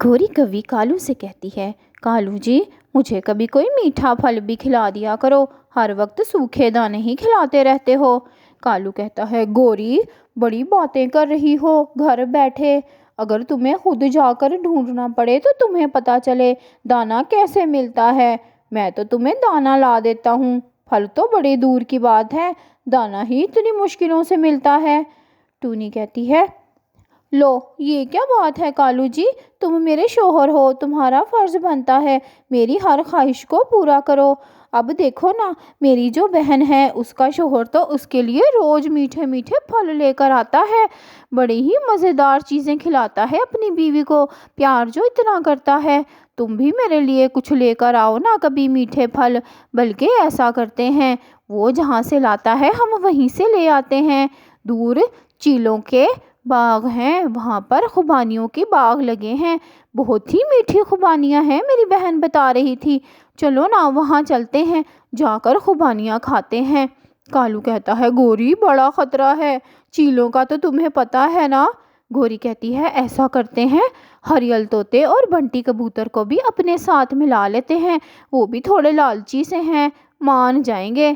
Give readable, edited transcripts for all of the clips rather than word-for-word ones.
گوری کوی کالو سے کہتی ہے، کالو جی مجھے کبھی کوئی میٹھا پھل بھی کھلا دیا کرو، ہر وقت سوکھے دانے ہی کھلاتے رہتے ہو۔ کالو کہتا ہے، گوری بڑی باتیں کر رہی ہو گھر بیٹھے، اگر تمہیں خود جا کر ڈھونڈنا پڑے تو تمہیں پتا چلے دانا کیسے ملتا ہے، میں تو تمہیں دانا لا دیتا ہوں، پھل تو بڑی دور کی بات ہے، دانا ہی اتنی مشکلوں سے ملتا ہے۔ ٹونی کہتی ہے، لو یہ کیا بات ہے کالو جی، تم میرے شوہر ہو، تمہارا فرض بنتا ہے میری ہر خواہش کو پورا کرو۔ اب دیکھو نا، میری جو بہن ہے اس کا شوہر تو اس کے لیے روز میٹھے میٹھے پھل لے کر آتا ہے، بڑی ہی مزیدار چیزیں کھلاتا ہے اپنی بیوی کو، پیار جو اتنا کرتا ہے، تم بھی میرے لیے کچھ لے کر آؤ نا کبھی میٹھے پھل۔ بلکہ ایسا کرتے ہیں، وہ جہاں سے لاتا ہے ہم وہیں سے لے آتے ہیں، دور چیلوں کے باغ ہیں، وہاں پر خوبانیوں کے باغ لگے ہیں، بہت ہی میٹھی خوبانیاں ہیں، میری بہن بتا رہی تھی، چلو نا وہاں چلتے ہیں، جا کر خوبانیاں کھاتے ہیں۔ کالو کہتا ہے، گوری بڑا خطرہ ہے، چیلوں کا تو تمہیں پتا ہے نا۔ گوری کہتی ہے، ایسا کرتے ہیں، ہریل طوطے اور بنٹی کبوتر کو بھی اپنے ساتھ ملا لیتے ہیں، وہ بھی تھوڑے لالچی سے ہیں، مان جائیں گے۔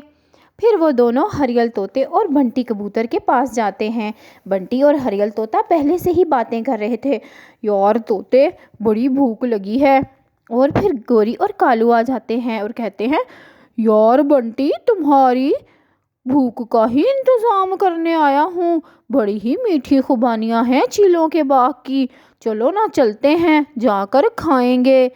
پھر وہ دونوں ہریل طوطے اور بنٹی کبوتر کے پاس جاتے ہیں۔ بنٹی اور ہریل طوطا پہلے سے ہی باتیں کر رہے تھے، یار طوطے بڑی بھوک لگی ہے۔ اور پھر گوری اور کالو آ جاتے ہیں اور کہتے ہیں، یار بنٹی تمہاری بھوک کا ہی انتظام کرنے آیا ہوں، بڑی ہی میٹھی خوبانیاں ہیں چیلوں کے باغ کی، چلو نا چلتے ہیں، جا کر کھائیں گے۔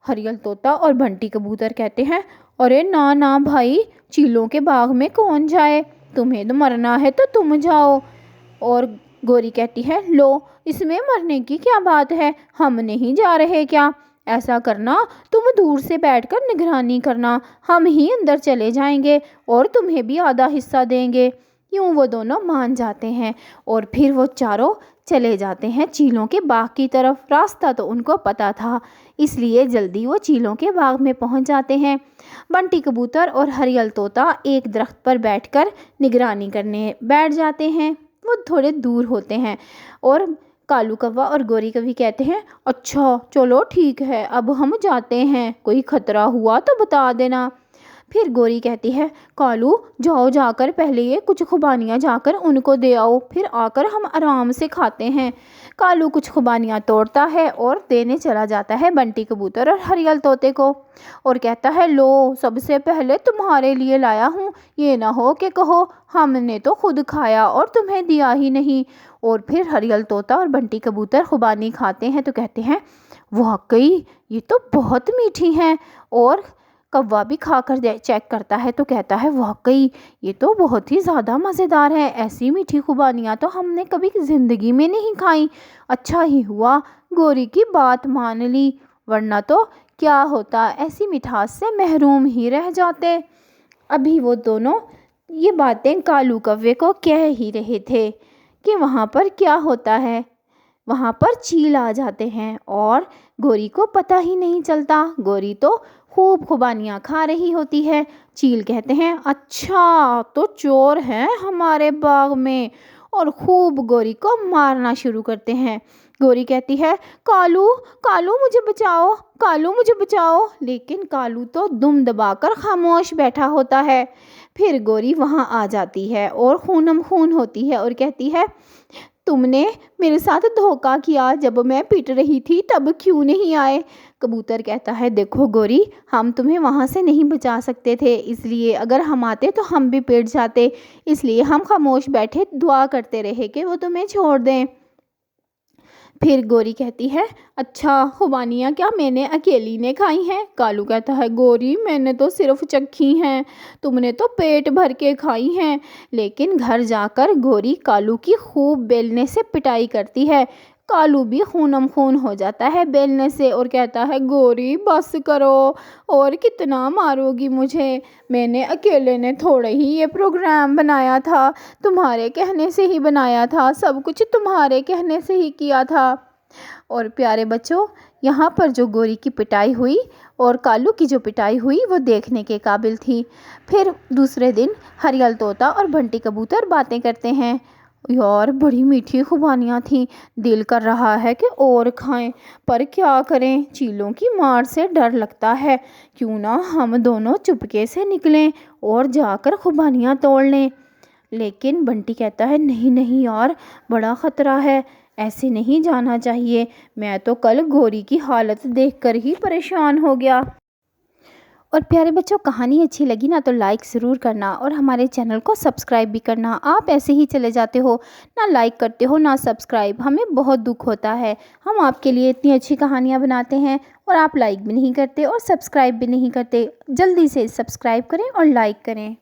ہریل طوطا اور بنٹی کبوتر کہتے ہیں، ارے نا نا بھائی، چیلوں کے باغ میں کون جائے، تمہیں تو مرنا ہے تو تم جاؤ۔ اور گوری کہتی ہے، لو اس میں مرنے کی کیا بات ہے، ہم نہیں جا رہے کیا، ایسا کرنا تم دور سے بیٹھ کر نگرانی کرنا، ہم ہی اندر چلے جائیں گے اور تمہیں بھی آدھا حصہ دیں گے۔ یوں وہ دونوں مان جاتے ہیں اور پھر وہ چاروں چلے جاتے ہیں چیلوں کے باغ کی طرف۔ راستہ تو ان کو پتا تھا، اس لیے جلدی وہ چیلوں کے باغ میں پہنچ جاتے ہیں۔ بنٹی کبوتر اور ہریل طوطا ایک درخت پر بیٹھ کر نگرانی کرنے بیٹھ جاتے ہیں، وہ تھوڑے دور ہوتے ہیں، اور کالو کوا اور گوری کوی کہتے ہیں، اچھا چلو ٹھیک ہے، اب ہم جاتے ہیں، کوئی خطرہ ہوا تو بتا دینا۔ پھر گوری کہتی ہے، کالو جاؤ، جا کر پہلے یہ کچھ خوبانیاں جا کر ان کو دے آؤ، پھر آ کر ہم آرام سے کھاتے ہیں۔ کالو کچھ خوبانیاں توڑتا ہے اور دینے چلا جاتا ہے بنٹی کبوتر اور ہریل طوطے کو، اور کہتا ہے، لو سب سے پہلے تمہارے لیے لایا ہوں، یہ نہ ہو کہ کہو ہم نے تو خود کھایا اور تمہیں دیا ہی نہیں۔ اور پھر ہریل طوطا اور بنٹی کبوتر خوبانی کھاتے ہیں تو کہتے ہیں، واقعی یہ تو بہت میٹھی ہیں۔ اور کوا بھی کھا کر چیک کرتا ہے تو کہتا ہے، واقعی یہ تو بہت ہی زیادہ مزیدار ہے، ایسی میٹھی خوبانیاں تو ہم نے کبھی زندگی میں نہیں کھائیں، اچھا ہی ہوا گوری کی بات مان لی، ورنہ تو کیا ہوتا، ایسی مٹھاس سے محروم ہی رہ جاتے۔ ابھی وہ دونوں یہ باتیں کالو کوے کو کہہ ہی رہے تھے کہ وہاں پر کیا ہوتا ہے، وہاں پر چیل آ جاتے ہیں اور گوری کو پتہ ہی نہیں چلتا، گوری تو خوب خوبانیاں کھا رہی ہوتی ہے۔ چیل کہتے ہیں، اچھا تو چور ہیں ہمارے باغ میں، اور خوب گوری کو مارنا شروع کرتے ہیں۔ گوری کہتی ہے، کالو کالو مجھے بچاؤ، کالو مجھے بچاؤ، لیکن کالو تو دم دبا کر خاموش بیٹھا ہوتا ہے۔ پھر گوری وہاں آ جاتی ہے اور خونم خون ہوتی ہے اور کہتی ہے، تم نے میرے ساتھ دھوکہ کیا، جب میں پٹ رہی تھی تب کیوں نہیں آئے؟ کبوتر کہتا ہے، دیکھو گوری، ہم تمہیں وہاں سے نہیں بچا سکتے تھے، اس لیے اگر ہم آتے تو ہم بھی پٹ جاتے، اس لیے ہم خاموش بیٹھے دعا کرتے رہے کہ وہ تمہیں چھوڑ دیں۔ پھر گوری کہتی ہے، اچھا خوبانیاں کیا میں نے اکیلی نے کھائی ہیں؟ کالو کہتا ہے، گوری میں نے تو صرف چکھی ہیں، تم نے تو پیٹ بھر کے کھائی ہیں۔ لیکن گھر جا کر گوری کالو کی خوب بیلنے سے پٹائی کرتی ہے، کالو بھی خونم خون ہو جاتا ہے بیلنے سے اور کہتا ہے، گوری بس کرو، اور کتنا مارو گی مجھے، میں نے اکیلے نے تھوڑے ہی یہ پروگرام بنایا تھا، تمہارے کہنے سے ہی بنایا تھا، سب کچھ تمہارے کہنے سے ہی کیا تھا۔ اور پیارے بچوں، یہاں پر جو گوری کی پٹائی ہوئی اور کالو کی جو پٹائی ہوئی وہ دیکھنے کے قابل تھی۔ پھر دوسرے دن ہریل طوطا اور بنٹی کبوتر باتیں کرتے ہیں یار بڑی میٹھی خوبانیاں تھیں، دل کر رہا ہے کہ اور کھائیں، پر کیا کریں، چیلوں کی مار سے ڈر لگتا ہے۔ کیوں نہ ہم دونوں چپکے سے نکلیں اور جا کر خوبانیاں توڑ لیں۔ لیکن بنٹی کہتا ہے نہیں نہیں یار، بڑا خطرہ ہے، ایسے نہیں جانا چاہیے، میں تو کل گوری کی حالت دیکھ کر ہی پریشان ہو گیا۔ اور پیارے بچوں، کہانی اچھی لگی نا تو لائک ضرور کرنا اور ہمارے چینل کو سبسکرائب بھی کرنا۔ آپ ایسے ہی چلے جاتے ہو، نہ لائک کرتے ہو نہ سبسکرائب، ہمیں بہت دکھ ہوتا ہے۔ ہم آپ کے لیے اتنی اچھی کہانیاں بناتے ہیں اور آپ لائک بھی نہیں کرتے اور سبسکرائب بھی نہیں کرتے۔ جلدی سے سبسکرائب کریں اور لائک کریں۔